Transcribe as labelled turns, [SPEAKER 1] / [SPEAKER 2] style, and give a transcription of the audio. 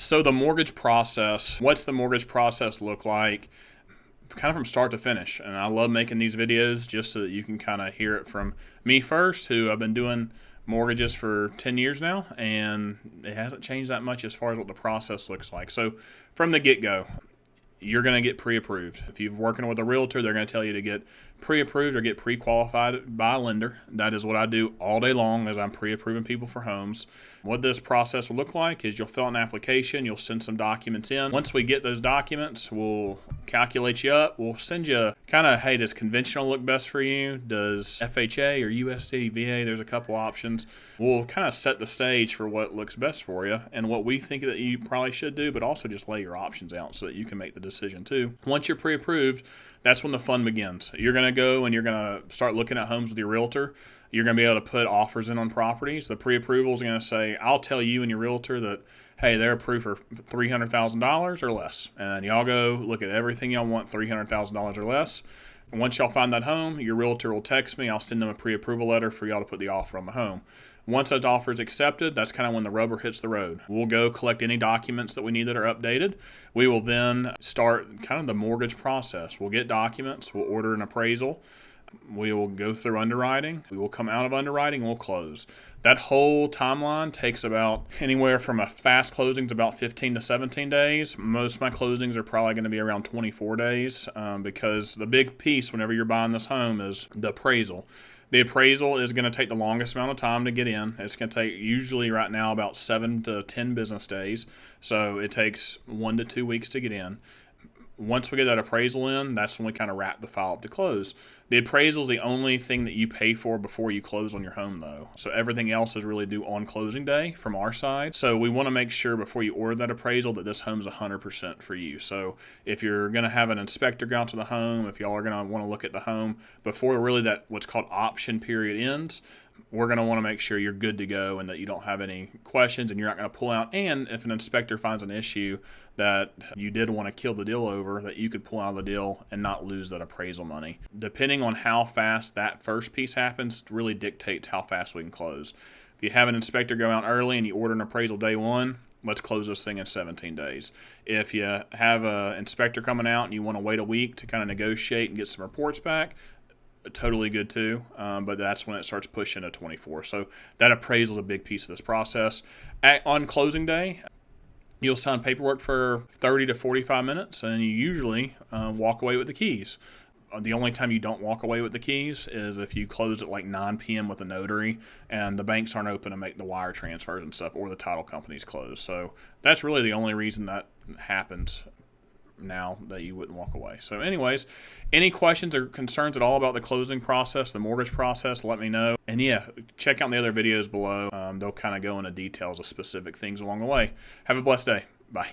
[SPEAKER 1] So the mortgage process, what's the mortgage process look like? Kind of from start to finish. And I love making these videos just so that you can kind of hear it from me first, who I've been doing mortgages for 10 years now, and it hasn't changed that much as far as what the process looks like. So from the get-go, you're going to get pre-approved. If you're working with a realtor, they're going to tell you to get pre-approved or get pre-qualified by a lender. That is what I do all day long, as I'm pre-approving people for homes. What this process will look like is you'll fill out an application, you'll send some documents in. Once we get those documents, we'll calculate you up. We'll send you kind of, hey, does conventional look best for you? Does FHA or USD, VA? There's a couple options. We'll kind of set the stage for what looks best for you and what we think that you probably should do, but also just lay your options out so that you can make the decision too. Once you're pre-approved, that's when the fun begins. You're going to go and you're going to start looking at homes with your realtor. You're going to be able to put offers in on properties. The pre-approval is going to say, I'll tell you and your realtor that, hey, they're approved for $300,000 or less. And y'all go look at everything y'all want, $300,000 or less. And once y'all find that home, your realtor will text me. I'll send them a pre-approval letter for y'all to put the offer on the home. Once that offer is accepted, that's kind of when the rubber hits the road. We'll go collect any documents that we need that are updated. We will then start kind of the mortgage process. We'll get documents. We'll order an appraisal. We will go through underwriting. We will come out of underwriting and we'll close. That whole timeline takes about anywhere from a fast closing to about 15 to 17 days. Most of my closings are probably going to be around 24 days because the big piece whenever you're buying this home is the appraisal. The appraisal is going to take the longest amount of time to get in. It's going to take usually right now about 7 to 10 business days. So it takes 1 to 2 weeks to get in. Once we get that appraisal in, that's when we kind of wrap the file up to close. The appraisal is the only thing that you pay for before you close on your home, though. So everything else is really due on closing day from our side. So we want to make sure before you order that appraisal that this home is 100% for you. So if you're going to have an inspector go out to the home, if y'all are going to want to look at the home before really that what's called option period ends, we're going to want to make sure you're good to go and that you don't have any questions and you're not going to pull out. And if an inspector finds an issue that you did want to kill the deal over, that you could pull out of the deal and not lose that appraisal money. Depending on how fast that first piece happens, really dictates how fast we can close. If you have an inspector go out early and you order an appraisal day one, let's close this thing in 17 days. If you have an inspector coming out and you want to wait a week to kind of negotiate and get some reports back, totally good too, but that's when it starts pushing to 24. So that appraisal is a big piece of this process. On closing day, you'll sign paperwork for 30 to 45 minutes, and you usually walk away with the keys. The only time you don't walk away with the keys is if you close at like 9 p.m. with a notary and the banks aren't open to make the wire transfers and stuff, or the title company's closed. So that's really the only reason that happens now, that you wouldn't walk away. So anyways, any questions or concerns at all about the closing process, the mortgage process, let me know. And yeah, check out the other videos below. They'll kind of go into details of specific things along the way. Have a blessed day. Bye.